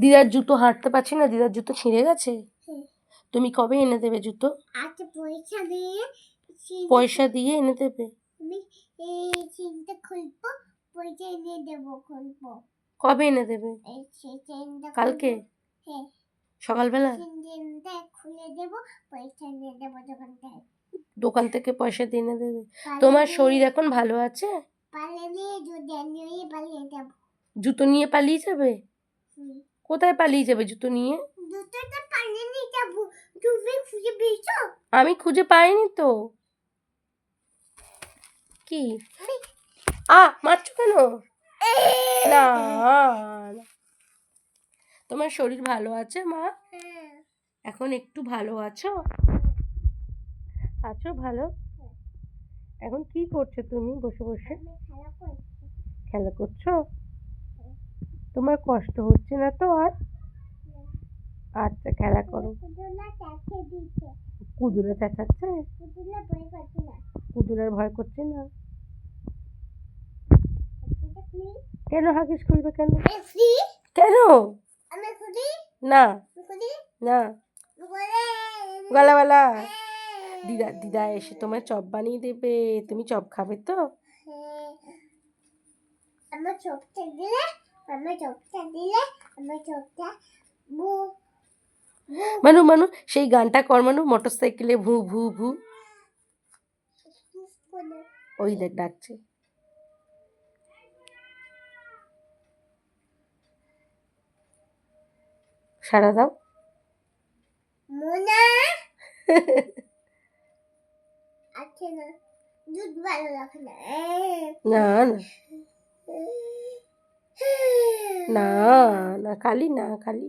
দিদার জুতো হাঁটতে পারছি না, দিদার জুতো ছিঁড়ে গেছে। তুমি কবে এনে দেবে জুতো? পয়সা দিয়ে এনে দেবে। কবে এনে দেবে? কালকে সকালবেলা দোকান থেকে পয়সা দিয়ে এনে দেবে। তোমার শরীর এখন ভালো আছে? জুতো নিয়ে পালিয়ে যাবে? কোথায় পালিয়ে যাবে জুতো নিয়ে? আমি খুঁজে পাইনি তো। কি মারছো কেন? না, তোমার শরীর ভালো আছে মা? এখন একটু ভালো আছো? আছো ভালো? এখন কি করছো তুমি বসে বসে? খেলা করছো? তোমার কষ্ট হচ্ছে না তো আর? আচ্ছা, খেলা করো। কুদুলা চেঁচাচ্ছে? কুদুলার ভয় করছে না? কেন হাগিস খুলবে কেন? কেন? না না, গলাওয়ালা দিদা এসে তোমায় চপ বানিয়ে দেবে, তুমি চপ খাবে তো? মানু মানু সেই গানটা কর মানু, মোটর সাইকেলে ভু ভু ভু। ওই দেখ ডাকছে। সারা দাও। না না না, কালি না, কালি।